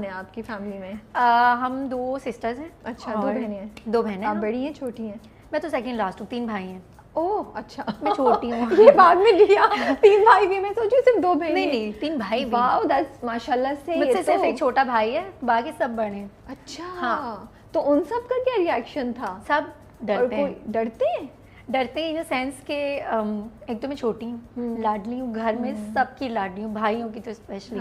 ہے آپ کی فیملی میں؟ ہم 2 سسٹرز ہیں. اچھا, 2 بہنیں ہیں. 2 بہنیں. آپ بڑی ہیں چھوٹی ہیں؟ میں تو سیکنڈ لاسٹ ہوں. 3 بھائی ہیں. اوہ اچھا, میں چھوٹی ہوں. یہ بعد میں لیا 3 بھائی بھی, میں سوچی صرف 2 بہنیں. نہیں 3 بھائی بھی. واو دیٹس ماشاءاللہ سے. مجھ سے صرف ایک چھوٹا بھائی ہے, باقی سب بڑے ہیں. اچھا ہاں. تو ان سب کا کیا ری ایکشن تھا؟ سب ڈرتے ہیں. ڈرتے ہیں ان سینس کہ ایک تو میں چھوٹی ہوں, لاڈلی ہوں, گھر میں سب کی لاڈلی ہوں, بھائیوں کی تو اسپیشلی.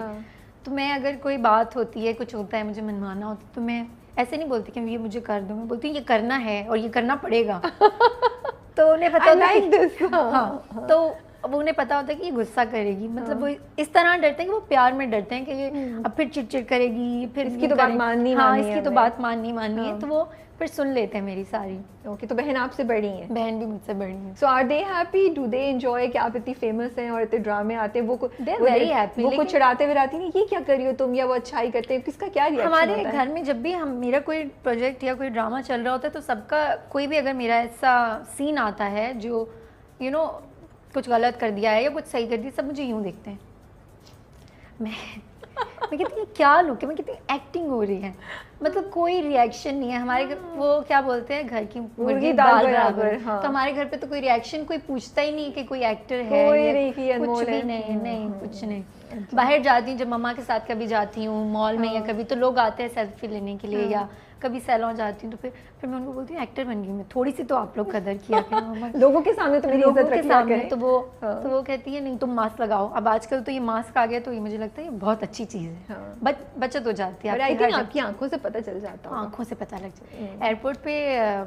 تو میں اگر کوئی بات ہوتی ہے, کچھ ہوتا ہے, مجھے منوانا ہوتا ہے, تو میں ایسے نہیں بولتی کہ یہ مجھے کر دو, میں بولتی ہوں یہ کرنا ہے اور یہ کرنا پڑے گا. تو انہیں پتا ہوتا ہے, ہاں, تو اب انہیں پتا ہوتا ہے کہ یہ غصہ کرے گی, مطلب وہ اس طرح ڈرتے ہیں کہ وہ پیار میں ڈرتے ہیں کہ یہ اب پھر چڑ کرے گی, پھر اس کی تو بات ماننی ہے. ہاں, اس کی تو بات ماننی ہے, تو وہ پھر سن لیتے ہیں میری ساری. اوکے, تو بہن آپ سے بڑی ہیں؟ بہن بھی مجھ سے بڑی ہیں. So are they happy, do they enjoy کہ آپ اتنی فیمس ہیں اور اتنے ڈرامے آتے ہیں؟ وہ ویری ہیپی. وہ کچھ چڑھاتے ہوئے رہتی نہیں یہ کیا کر رہی ہو تم, یا وہ اچھائی کرتے ہیں, کس کا کیا ریئیکشن ہوتا ہے؟ ہمارے گھر میں جب بھی میرا کوئی پروجیکٹ یا کوئی ڈرامہ چل رہا ہوتا ہے تو سب کا کوئی بھی اگر میرا ایسا سین آتا ہے جو کچھ غلط کر دیا ہے یا کچھ صحیح کر دیا, سب مجھے یوں دیکھتے ہیں. میں کہتی ہوں کیا لک ہے, میں کہتی ہوں ایکٹنگ ہو رہی ہے, مطلب کوئی ری ایکشن نہیں ہے. ہمارے وہ کیا بولتے ہیں, گھر کی مرغی دال برابر. تو ہمارے گھر پہ تو کوئی ری ایکشن کوئی پوچھتا ہی نہیں کہ کوئی ایکٹر ہے, کچھ بھی نہیں, کچھ نہیں. باہر جاتی ہوں, جب مما کے ساتھ کبھی جاتی ہوں مال میں یا کبھی, تو لوگ آتے ہیں سیلفی لینے کے لیے, یا کبھی سیلون جاتی ہوں تو پھر میں ان کو بولتی ہوں ایکٹر بن گئی میں, تھوڑی سی تو آپ لوگ قدر کیا کریں لوگوں کے سامنے, تو میری عزت رکھا کریں. تو وہ کہتی ہے نہیں تم ماسک لگاؤ. اب آج کل تو یہ ماسک آ گیا تو یہ مجھے لگتا ہے یہ بہت اچھی چیز ہے, بچت ہو جاتی ہے. آپ کی آنکھوں سے پتہ چل جاتا ہے. آنکھوں سے پتہ لگ جاتا ہے. ایئرپورٹ پہ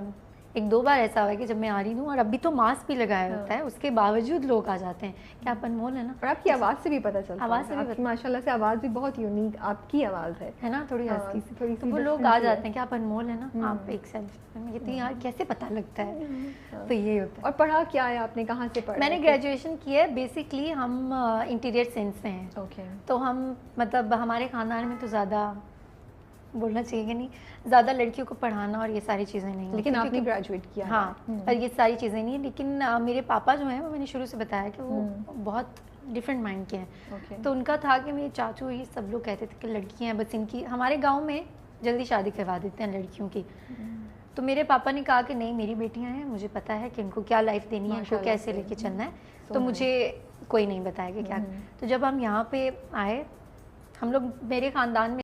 1-2 بار ایسا ہوا ہے کہ جب میں آ رہی ہوں اور ابھی تو ماسک بھی لگایا ہوتا ہے, اس کے باوجود لوگ آ جاتے ہیں کہ آپ انمول ہے نا. اور آپ کی آواز سے بھی پتہ چلتا ہے. آواز سے بھی ماشاءاللہ سے آواز بھی بہت یونیک آپ کی آواز ہے نا, تھوڑی ہسکی سی. تو وہ لوگ آ جاتے ہیں کہ آپ انمول ہے نا, آپ ایک سیلفی. میں کہتی ہوں یار کیسے پتہ لگتا ہے, تو یہ ہوتا ہے. اور پڑھا کیا ہے آپ نے, کہاں سے پڑھا؟ میں نے گریجویشن کی ہے. بیسکلی ہم انٹیریئر سائنس سے ہیں. اوکے. تو ہم مطلب ہمارے خاندان میں تو زیادہ بولنا چاہیے کہ نہیں, زیادہ لڑکیوں کو پڑھانا اور یہ ساری چیزیں نہیں. لیکن آپ نے گریجویٹ کیا. ہاں, اور یہ ساری چیزیں نہیں. لیکن میرے پاپا جو ہیں وہ میں نے شروع سے بتایا کہ وہ بہت ڈفرینٹ مائنڈ کے ہیں. تو ان کا تھا کہ میرے چاچو یہ سب لوگ کہتے تھے کہ لڑکیاں ہیں بس ان کی, ہمارے گاؤں میں جلدی شادی کروا دیتے ہیں لڑکیوں کی. تو میرے پاپا نے کہا کہ نہیں میری بیٹیاں ہیں, مجھے پتا ہے کہ ان کو کیا لائف دینی ہے, ان کو کیسے لے کے چلنا ہے, تو مجھے کوئی نہیں بتایا کہ کیا. تو جب ہم یہاں پہ آئے, ہم لوگ میرے خاندان میں